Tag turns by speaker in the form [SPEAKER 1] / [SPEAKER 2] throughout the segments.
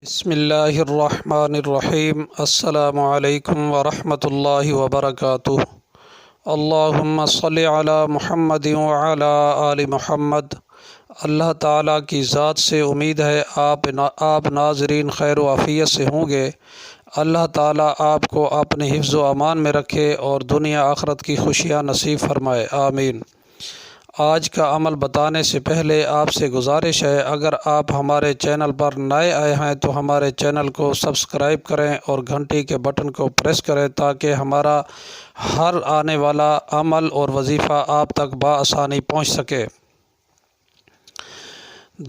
[SPEAKER 1] بسم اللہ الرحمن الرحیم۔ السلام علیکم ورحمۃ اللہ وبرکاتہ۔ اللہم صلی علی محمد وعلی آل محمد۔ اللہ تعالیٰ کی ذات سے امید ہے آپ ناظرین خیر و عافیت سے ہوں گے۔ اللہ تعالیٰ آپ کو اپنے حفظ و امان میں رکھے اور دنیا آخرت کی خوشیاں نصیب فرمائے، آمین۔ آج کا عمل بتانے سے پہلے آپ سے گزارش ہے، اگر آپ ہمارے چینل پر نئے آئے ہیں تو ہمارے چینل کو سبسکرائب کریں اور گھنٹی کے بٹن کو پریس کریں تاکہ ہمارا ہر آنے والا عمل اور وظیفہ آپ تک بآسانی پہنچ سکے۔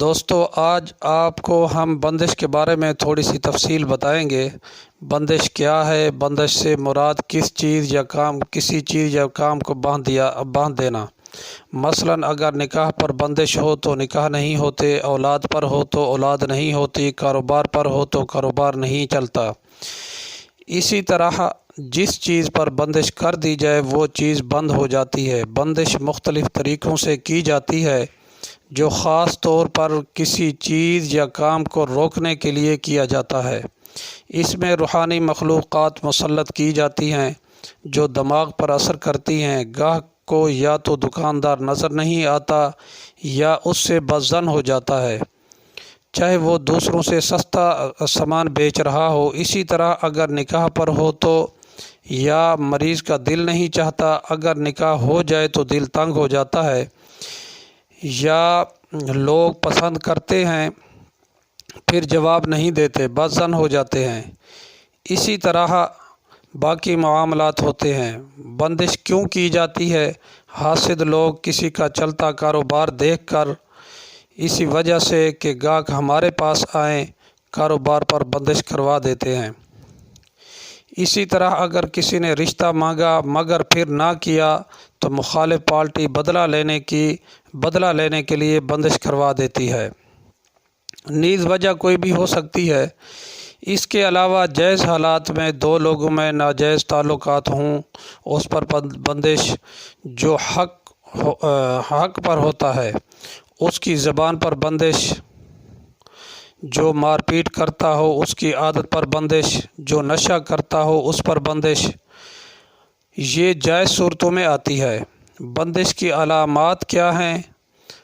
[SPEAKER 1] دوستو، آج آپ کو ہم بندش کے بارے میں تھوڑی سی تفصیل بتائیں گے۔ بندش کیا ہے؟ بندش سے مراد کسی چیز یا کام کو باندھ دینا۔ مثلاً اگر نکاح پر بندش ہو تو نکاح نہیں ہوتے، اولاد پر ہو تو اولاد نہیں ہوتی، کاروبار پر ہو تو کاروبار نہیں چلتا۔ اسی طرح جس چیز پر بندش کر دی جائے وہ چیز بند ہو جاتی ہے۔ بندش مختلف طریقوں سے کی جاتی ہے جو خاص طور پر کسی چیز یا کام کو روکنے کے لیے کیا جاتا ہے۔ اس میں روحانی مخلوقات مسلط کی جاتی ہیں جو دماغ پر اثر کرتی ہیں۔ گاہک کو یا تو دکاندار نظر نہیں آتا یا اس سے بدظن ہو جاتا ہے، چاہے وہ دوسروں سے سستا سامان بیچ رہا ہو۔ اسی طرح اگر نکاح پر ہو تو یا مریض کا دل نہیں چاہتا، اگر نکاح ہو جائے تو دل تنگ ہو جاتا ہے، یا لوگ پسند کرتے ہیں پھر جواب نہیں دیتے، بدظن ہو جاتے ہیں۔ اسی طرح باقی معاملات ہوتے ہیں۔ بندش کیوں کی جاتی ہے؟ حاسد لوگ کسی کا چلتا کاروبار دیکھ کر اسی وجہ سے کہ گاہک ہمارے پاس آئیں کاروبار پر بندش کروا دیتے ہیں۔ اسی طرح اگر کسی نے رشتہ مانگا مگر پھر نہ کیا تو مخالف پارٹی بدلہ لینے کے لیے بندش کروا دیتی ہے۔ نیز وجہ کوئی بھی ہو سکتی ہے۔ اس کے علاوہ جائز حالات میں دو لوگوں میں ناجائز تعلقات ہوں، اس پر بندش جو حق پر ہوتا ہے، اس کی زبان پر بندش جو مار پیٹ کرتا ہو، اس کی عادت پر بندش جو نشہ کرتا ہو، اس پر بندش، یہ جائز صورتوں میں آتی ہے۔ بندش کی علامات کیا ہیں؟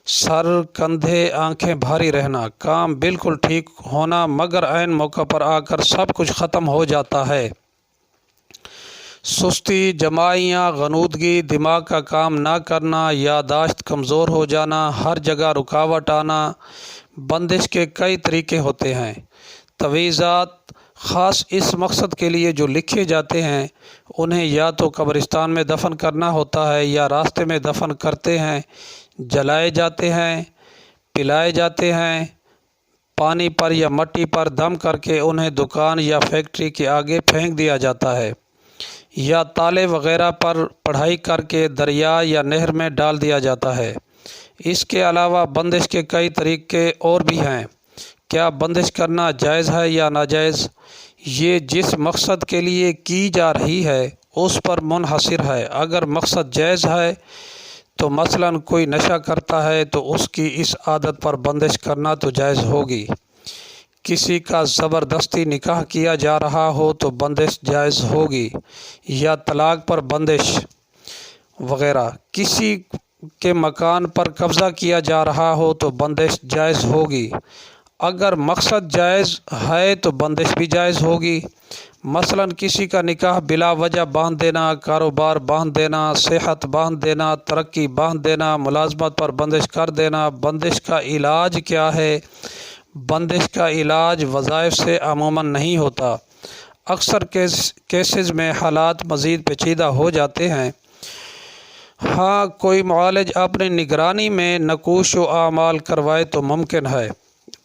[SPEAKER 1] سر، کندھے، آنکھیں بھاری رہنا، کام بالکل ٹھیک ہونا مگر عین موقع پر آ کر سب کچھ ختم ہو جاتا ہے۔ سستی، جمائیاں، غنودگی، دماغ کا کام نہ کرنا، یادداشت کمزور ہو جانا، ہر جگہ رکاوٹ آنا۔ بندش کے کئی طریقے ہوتے ہیں۔ تعویذات خاص اس مقصد کے لیے جو لکھے جاتے ہیں، انہیں یا تو قبرستان میں دفن کرنا ہوتا ہے یا راستے میں دفن کرتے ہیں، جلائے جاتے ہیں، پلائے جاتے ہیں، پانی پر یا مٹی پر دم کر کے انہیں دکان یا فیکٹری کے آگے پھینک دیا جاتا ہے، یا تالے وغیرہ پر پڑھائی کر کے دریا یا نہر میں ڈال دیا جاتا ہے۔ اس کے علاوہ بندش کے کئی طریقے اور بھی ہیں۔ کیا بندش کرنا جائز ہے یا ناجائز؟ یہ جس مقصد کے لیے کی جا رہی ہے اس پر منحصر ہے۔ اگر مقصد جائز ہے تو مثلاً کوئی نشہ کرتا ہے تو اس کی اس عادت پر بندش کرنا تو جائز ہوگی۔ کسی کا زبردستی نکاح کیا جا رہا ہو تو بندش جائز ہوگی، یا طلاق پر بندش وغیرہ۔ کسی کے مکان پر قبضہ کیا جا رہا ہو تو بندش جائز ہوگی۔ اگر مقصد جائز ہے تو بندش بھی جائز ہوگی۔ مثلاً کسی کا نکاح بلا وجہ باندھ دینا، کاروبار باندھ دینا، صحت باندھ دینا، ترقی باندھ دینا، ملازمت پر بندش کر دینا۔ بندش کا علاج کیا ہے؟ بندش کا علاج وظائف سے عموماً نہیں ہوتا۔ اکثر کیسز میں حالات مزید پیچیدہ ہو جاتے ہیں۔ ہاں، کوئی معالج اپنی نگرانی میں نقوش و اعمال کروائے تو ممکن ہے۔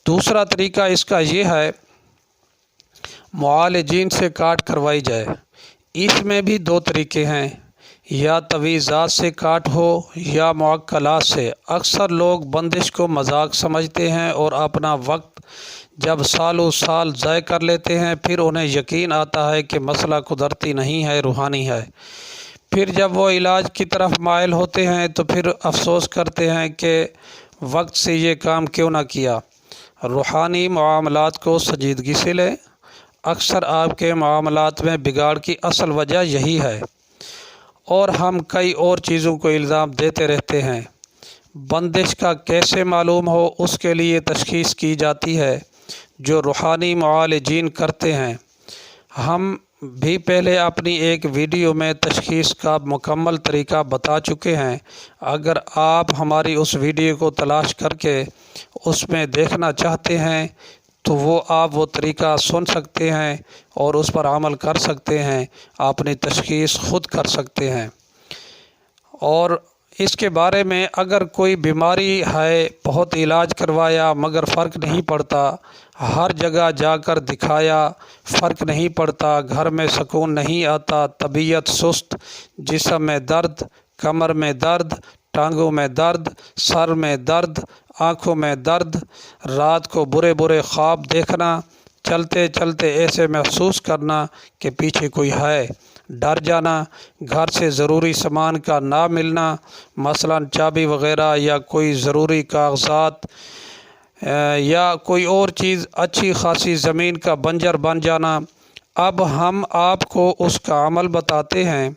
[SPEAKER 1] دوسرا طریقہ اس کا یہ ہے معالجین سے کاٹ کروائی جائے۔ اس میں بھی دو طریقے ہیں، یا تعویذات سے کاٹ ہو یا معقلات سے۔ اکثر لوگ بندش کو مذاق سمجھتے ہیں اور اپنا وقت جب سالوں سال ضائع کر لیتے ہیں پھر انہیں یقین آتا ہے کہ مسئلہ قدرتی نہیں ہے، روحانی ہے۔ پھر جب وہ علاج کی طرف مائل ہوتے ہیں تو پھر افسوس کرتے ہیں کہ وقت سے یہ کام کیوں نہ کیا۔ روحانی معاملات کو سنجیدگی سے لیں۔ اکثر آپ کے معاملات میں بگاڑ کی اصل وجہ یہی ہے، اور ہم کئی اور چیزوں کو الزام دیتے رہتے ہیں۔ بندش کا کیسے معلوم ہو، اس کے لیے تشخیص کی جاتی ہے جو روحانی معالجین کرتے ہیں۔ ہم بھی پہلے اپنی ایک ویڈیو میں تشخیص کا مکمل طریقہ بتا چکے ہیں۔ اگر آپ ہماری اس ویڈیو کو تلاش کر کے اس میں دیکھنا چاہتے ہیں تو آپ وہ طریقہ سن سکتے ہیں اور اس پر عمل کر سکتے ہیں، اپنی تشخیص خود کر سکتے ہیں۔ اور اس کے بارے میں اگر کوئی بیماری ہے، بہت علاج کروایا مگر فرق نہیں پڑتا، ہر جگہ جا کر دکھایا، فرق نہیں پڑتا، گھر میں سکون نہیں آتا، طبیعت سست، جسم میں درد، کمر میں درد، ٹانگوں میں درد، سر میں درد، آنکھوں میں درد، رات کو برے برے خواب دیکھنا، چلتے چلتے ایسے محسوس کرنا کہ پیچھے کوئی ہے، ڈر جانا، گھر سے ضروری سامان کا نہ ملنا، مثلا چابی وغیرہ یا کوئی ضروری کاغذات یا کوئی اور چیز، اچھی خاصی زمین کا بنجر بن جانا۔ اب ہم آپ کو اس کا عمل بتاتے ہیں،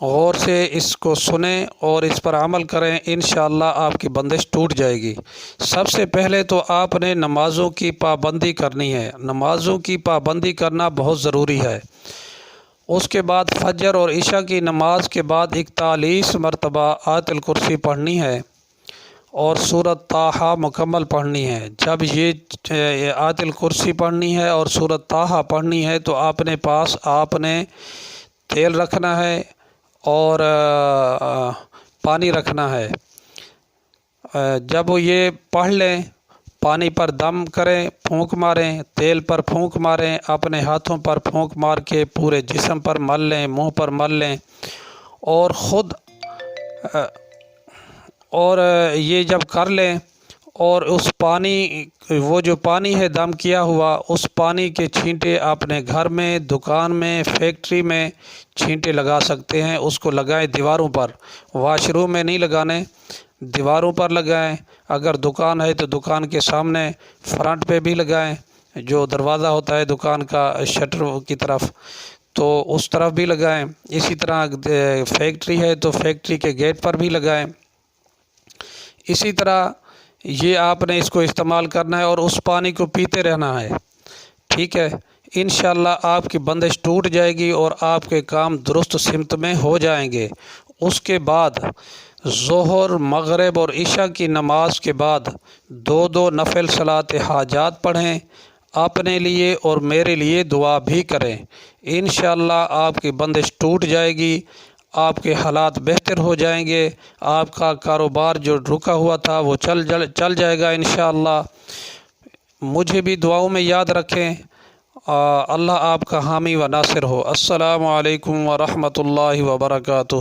[SPEAKER 1] غور سے اس کو سنیں اور اس پر عمل کریں، انشاءاللہ آپ کی بندش ٹوٹ جائے گی۔ سب سے پہلے تو آپ نے نمازوں کی پابندی کرنی ہے، نمازوں کی پابندی کرنا بہت ضروری ہے۔ اس کے بعد فجر اور عشاء کی نماز کے بعد 41 مرتبہ آیت الکرسی پڑھنی ہے اور سورۃ طٰہٰ مکمل پڑھنی ہے۔ جب یہ آیت الکرسی پڑھنی ہے اور سورۃ طٰہٰ پڑھنی ہے تو اپنے پاس آپ نے تیل رکھنا ہے اور پانی رکھنا ہے۔ جب وہ یہ پڑھ لیں، پانی پر دم کریں، پھونک ماریں، تیل پر پھونک ماریں، اپنے ہاتھوں پر پھونک مار کے پورے جسم پر مل لیں، منہ پر مل لیں، اور یہ جب کر لیں اور اس پانی، وہ جو پانی ہے دم کیا ہوا، اس پانی کے چھینٹے اپنے گھر میں، دکان میں، فیکٹری میں چھینٹے لگا سکتے ہیں۔ اس کو لگائیں دیواروں پر، واش روم میں نہیں لگانے، دیواروں پر لگائیں۔ اگر دکان ہے تو دکان کے سامنے فرنٹ پہ بھی لگائیں، جو دروازہ ہوتا ہے دکان کا شٹر کی طرف، تو اس طرف بھی لگائیں۔ اسی طرح فیکٹری ہے تو فیکٹری کے گیٹ پر بھی لگائیں۔ اسی طرح یہ آپ نے اس کو استعمال کرنا ہے اور اس پانی کو پیتے رہنا ہے، ٹھیک ہے؟ انشاءاللہ آپ کی بندش ٹوٹ جائے گی اور آپ کے کام درست سمت میں ہو جائیں گے۔ اس کے بعد ظہر، مغرب اور عشاء کی نماز کے بعد 2 نفل صلاۃ حاجات پڑھیں، اپنے لیے اور میرے لیے دعا بھی کریں۔ انشاءاللہ آپ کی بندش ٹوٹ جائے گی، آپ کے حالات بہتر ہو جائیں گے، آپ کا کاروبار جو رکا ہوا تھا وہ چل جائے گا انشاءاللہ۔ مجھے بھی دعاؤں میں یاد رکھیں۔ اللہ آپ کا حامی و ناصر ہو۔ السلام علیکم ورحمۃ اللہ وبرکاتہ۔